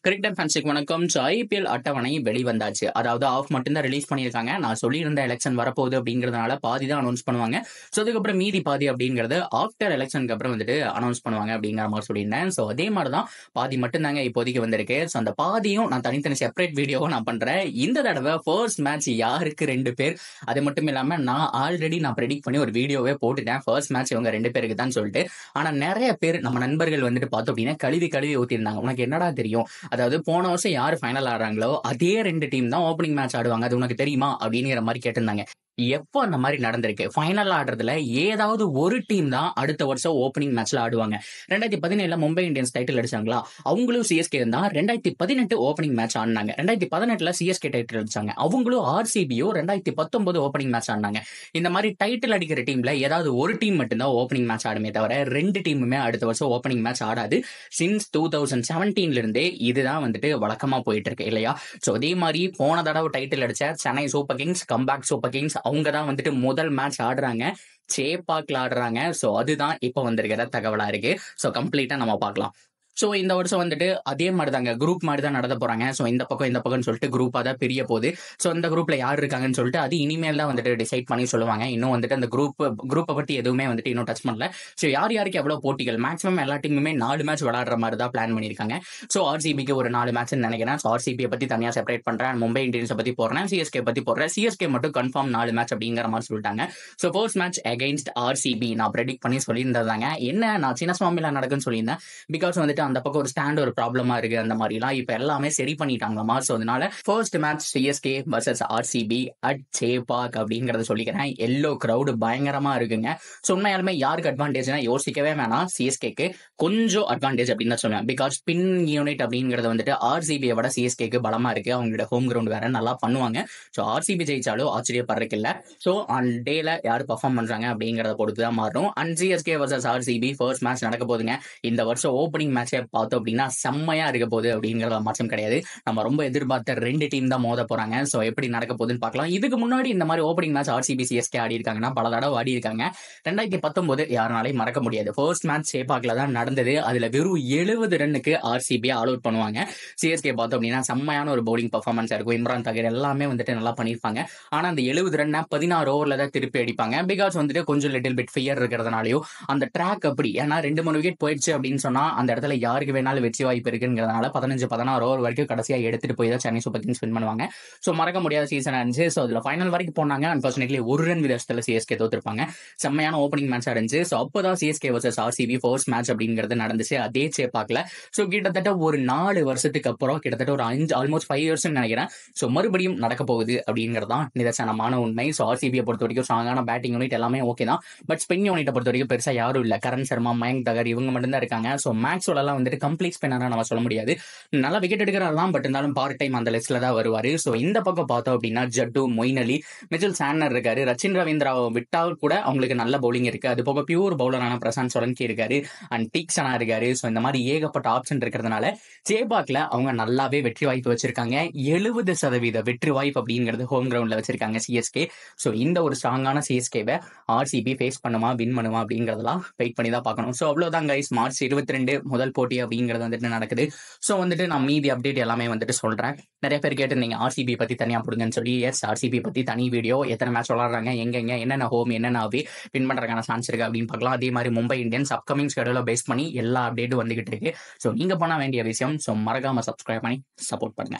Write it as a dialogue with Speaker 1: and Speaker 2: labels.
Speaker 1: Cricket ஃபேன்ஸுக்கு வணக்கம். So IPL அட்டவணை வெளிவந்தாச்சு. அதாவது ஆஃப் மட்டும்தான் ரிலீஸ் பண்ணியிருக்காங்க. நான் சொல்லியிருந்த எலெக்ஷன் வரப்போகுது அப்படிங்கிறதுனால பாதி தான் அனௌன்ஸ் பண்ணுவாங்க. ஸோ அதுக்கப்புறம் மீதி பாதி அப்படிங்கிறது ஆஃப்டர் எலெக்ஷனுக்கு அப்புறம் வந்துட்டு அனௌன்ஸ் பண்ணுவாங்க அப்படிங்கிற மாதிரி சொல்லியிருந்தேன். ஸோ அதே மாதிரி தான் பாதி மட்டும்தாங்க இப்போதைக்கு வந்திருக்கு. ஸோ அந்த பாதியும் நான் தனித்தனி செப்பரேட் வீடியோவும் நான் பண்றேன். இந்த தடவை ஃபர்ஸ்ட் மேட்ச் யாருக்கு 2 பேர், அது மட்டும் இல்லாம நான் ஆல்ரெடி ப்ரெடிக்ட் பண்ணி ஒரு வீடியோவே போட்டுட்டேன். ஃபர்ஸ்ட் மேட்ச் இவங்க 2 பேருக்கு தான் சொல்லிட்டு. ஆனா நிறைய பேர் நம்ம நண்பர்கள் வந்துட்டு பார்த்தோம் அப்படின்னா கழுவி ஊத்திருந்தாங்க. உனக்கு என்னடா தெரியும், அதாவது போன வருஷம் யாரு ஃபைனல் ஆடுறாங்களோ அதே 2 டீம் தான் ஓப்பனிங் மேட்ச் ஆடுவாங்க, அது உனக்கு தெரியுமா அப்படிங்கிற மாதிரி கேட்டிருந்தாங்க. எப்போ அந்த மாதிரி நடந்திருக்கு? ஃபைனல் ஆடுறதுல ஏதாவது ஒரு டீம் தான் அடுத்த வருஷம் ஓப்பனிங் மேட்ச்ல ஆடுவாங்க. 2017 மும்பை இந்தியன்ஸ் டைட்டில் அடிச்சாங்களா, அவங்களும் சிஎஸ்கே தான் 2018 ஓப்பனிங் மேட்ச் ஆடினாங்க. 2018 சிஎஸ்கே டைட்டில் அடிச்சாங்க, அவங்களும் ஆர்சிபியும் 2019 ஓப்பனிங் மேட்ச் ஆடினாங்க. இந்த மாதிரி டைட்டில் அடிக்கிற டீம்ல ஏதாவது ஒரு டீம் மட்டும்தான் ஓப்பனிங் மேட்ச் ஆடுமே தவிர 2 டீமுமே அடுத்த வருஷம் ஓப்பனிங் மேட்ச் ஆடாது. சின்ஸ் 2017 இருந்தே இதுதான் வந்துட்டு வழக்கமா போயிட்டு இருக்கு இல்லையா? ஸோ அதே மாதிரி போன தடவை டைட்டில் அடிச்ச Chennai super Kings, comeback super Kings, அவங்க தான் வந்துட்டு முதல் மேட்ச் ஆடுறாங்க, சேப்பாக்ல ஆடுறாங்க. ஸோ அதுதான் இப்போ வந்திருக்கிற தகவலா இருக்கு. ஸோ கம்ப்ளீட்டா நம்ம பார்க்கலாம். ஸோ இந்த வருஷம் வந்துட்டு அதே மாதிரி தாங்க குரூப் மாதிரி தான் நடத்த போறாங்க. ஸோ இந்த பக்கம்னு சொல்லிட்டு குரூப்பாக தான் பிரிய போகுது. ஸோ இந்த குரூப்ல யார் இருக்காங்கன்னு சொல்லிட்டு அது இனிமேல் தான் வந்துட்டு டிசைட் பண்ணி சொல்லுவாங்க. இன்னும் வந்துட்டு அந்த குரூப்பை பற்றி எதுவுமே வந்துட்டு இன்னும் டச் பண்ணல. ஸோ யாருக்கு எவ்வளோ போட்டிகள், மேக்ஸிமம் எல்லா டீமுமே 4 மேட்ச் விளையாடுற மாதிரி தான் பிளான் பண்ணியிருக்காங்க. ஸோ ஆர்சிபிக்கு ஒரு 4 மேட்ச்னு நினைக்கிறேன். ஸோ ஆர்சிபியை பற்றி தனியாக செப்பரேட் பண்றேன், மும்பை இந்தியன்ஸை பற்றி போடுறேன், சிஎஸ்கே பற்றி போடுறேன். சிஎஸ்கே மட்டும் கன்ஃபார்ம் 4 மேட்ச் அப்படிங்கிற மாதிரி சொல்லிட்டாங்க. So first match against RCB நான் ப்ரெடிக்ட் பண்ணி சொல்லியிருந்தாங்க. என்ன நான் சின்னசுவாமியில் நடக்குன்னு சொல்லியிருந்தேன். பிகாஸ் வந்துட்டு அந்த பக்கம் ஒரு ஸ்டாண்ட் ஒரு ப்ராப்ளமா இருக்கு, அந்த மாதிரிலாம் இப்ப எல்லாமே சரி பண்ணிட்டாங்களாமா. ஸோ அதனால first match CSK versus RCB at Chepauk அப்படிங்கறத சொல்லிக்கிறேன். எல்லோ கிரௌடு பயங்கரமா இருக்குங்க. ஸோ உண்மையாலுமே யாருக்கு அட்வான்டேஜ்னா யோசிக்கவே வேணாம், சிஎஸ்கேக்கு கொஞ்சம் அட்வான்டேஜ் அப்படின்னு தான் சொல்லுவேன். பிகாஸ் பின் யூனிட் அப்படிங்கறது வந்துட்டு ஆர்சிபியை விட சிஎஸ்கேக்கு பலமா இருக்கு. அவங்களோட ஹோம் கிரவுண்ட் வேற நல்லா பண்ணுவாங்க. ஸோ ஆர்சிபி ஜெயிச்சாலும் ஆச்சரியப்படுறதுக்கு இல்ல. ஸோ அந்த டேல யாரு பர்ஃபார்ம் பண்றாங்க அப்படிங்கறத பொறுத்து தான் மாறும். And CSK versus RCB first match நடக்க போதுங்க. இந்த வருஷம் ஓப்பனிங் மேட்சை பார்த்தோம் அப்படின்னா செம்மையா இருக்க போகுது அப்படிங்கிற மாற்றம் கிடையாது. நம்ம ரொம்ப எதிர்பார்த்த 2 டீம் தான் மோத போறாங்க. சோ எப்படி நடக்க போகுதுன்னு பார்க்கலாம். இதுக்கு முன்னாடி இந்த மாதிரி ஓப்பனிங் மேட்ச் ஆர்சிபி சிஎஸ்கே ஆடி இருக்காங்கன்னா பல தடவை ஆடி இருக்காங்க. 2019 யாருனாலையும் மறக்க முடியாது. ஃபர்ஸ்ட் மேட்ச் சேப்பாக்ல தான் நடந்தது. அதுல வெறும் 70 ரன்னுக்கு ஆர்சிபி ஆல் அவுட் பண்ணுவாங்க. சிஎஸ்கே பார்த்தோம் அப்படின்னா செம்மையான ஒரு பவுலிங் பர்ஃபார்மன்ஸ் இருக்கும். இம்ரான் தகர் எல்லாமே வந்துட்டு நல்லா பண்ணிருப்பாங்க. ஆனா அந்த 70 ரன் 16 ஓவர்ல தான் திருப்பி அடிப்பாங்க. பிகாஸ் வந்துட்டு கொஞ்சம் லிட்டில் பிட் ஃபியர் இருக்கிறதுனாலயும் அந்த ட்ராக் அப்படி, ஏன்னா 2-3 விக்கெட் போயிடுச்சு அப்படின்னு சொன்னா அந்த இடத்துல யாருக்கு வேணாலும் வெற்றி வாய்ப்பு இருக்குங்கிறதுனால 15-16 ஓவர் வரைக்கும் கடைசியா எடுத்துட்டு போய் தான் சென்னை சூப்பர் கிங்ஸ் வின் பண்ணுவாங்க. ஸோ மறக்க முடியாத சீசன் இருந்துச்சு. ஸோ அதுல ஃபைனல் வரைக்கும் போனாங்க. அன்பார்ச்சுனேட்லி 1 ரன் வித்தியாசத்துல சிஎஸ்கே தோத்துருப்பாங்க. செம்மையான ஓப்பனிங் மேட்ச் இருந்துச்சு. ஸோ அப்போதான் CSK versus RCB first match அப்படிங்கிறது நடந்துச்சு அதே சேப்பாக்ல. ஸோ கிட்டத்தட்ட ஒரு 4 வருஷத்துக்கு அப்புறம், கிட்டத்தட்ட ஒரு 5 ஆல்மோஸ்ட் 5 இயர்ஸ் நினைக்கிறேன். ஸோ மறுபடியும் நடக்க போகுது அப்படிங்கிறதான் நிதர்சனமான உண்மை. ஸோ ஆர்சிபியை பொறுத்த வரைக்கும் ஸ்ட்ராங்கான பேட்டிங் யூனிட் எல்லாமே ஓகே தான். பட் ஸ்பின் யூனிட்டை பொறுத்த வரைக்கும் பெருசா யாரும் இல்ல. கரண் சர்மா, மயங்க் தகர் இவங்க மட்டும் தான் இருக்காங்க. ஸோ மேக்ஸ்வெல் எல்லாம் வந்துட்டு கம்ப்ளீட் ஸ்பின்னரா நம்ம சொல்ல முடியாது. நல்லா விக்கெட் எடுக்கிறாராம், பட் இருந்தாலும் பார்ட் டைம் அந்த லிஸ்ட்ல தான் வருவாரு. ஸோ இந்த பக்கம் பார்த்தோம் அப்படின்னா ஜட்டு, மொயின் அலி, மிச்சல் சாண்டனர் இருக்காரு. ரச்சின் ரவீந்திராவை விட்டால் கூட அவங்களுக்கு நல்ல பவுலிங் இருக்கு. அது போக பியூர் பவுலரான பிரசாந்த் சோலங்கி இருக்காரு, அண்ட் டீக்ஸனா இருக்காரு. ஸோ இந்த மாதிரி ஏகப்பட்ட ஆப்ஷன் இருக்கிறதுனால சேபாக்ல அவங்க நல்லாவே வெற்றி வாய்ப்பு வச்சிருக்காங்க. 70% வெற்றி வாய்ப்பு அப்படிங்கிறது ஹோம் கிரவுண்ட்ல வச்சிருக்காங்க சிஎஸ்கே. ஸோ இந்த ஒரு ஸ்ட்ராங்கான சிஎஸ்கேவை ஆர்சிபி ஃபேஸ் பண்ணுமா, வின் பண்ணுமா அப்படிங்கறதெல்லாம் வெயிட் பண்ணி தான் பார்க்கணும். ஸோ அவ்வளவுதான் கைஸ். மார்ச் 22 முதல் போட்டி அப்படிங்கிறது வந்துட்டு நடக்குது. ஸோ வந்துட்டு நான் மீதி அப்டேட் எல்லாமே வந்துட்டு சொல்றேன். நிறைய பேர் கேட்டிருந்தீங்க ஆர்சிபி பத்தி தனியா போடுங்கன்னு சொல்லி. எஸ், ஆர்சிபி பத்தி தனி வீடியோ, எத்தனை மேட்ச் விளாடுறாங்க, எங்க என்னென்ன ஹோம் என்னென்ன அவே வின் பண்றதுக்கான சான்ஸ் இருக்கு அப்படின்னு பார்க்கலாம். அதே மாதிரி மும்பை இந்தியன்ஸ் அப்கமிங் ஸ்கெடியூலை பேஸ் பண்ணி எல்லா அப்டேட்டும் வந்துகிட்டு இருக்கு. ஸோ நீங்க பண்ண வேண்டிய விஷயம், ஸோ மறக்காம சப்ஸ்கிரைப் பண்ணி சப்போர்ட் பண்ணுங்க.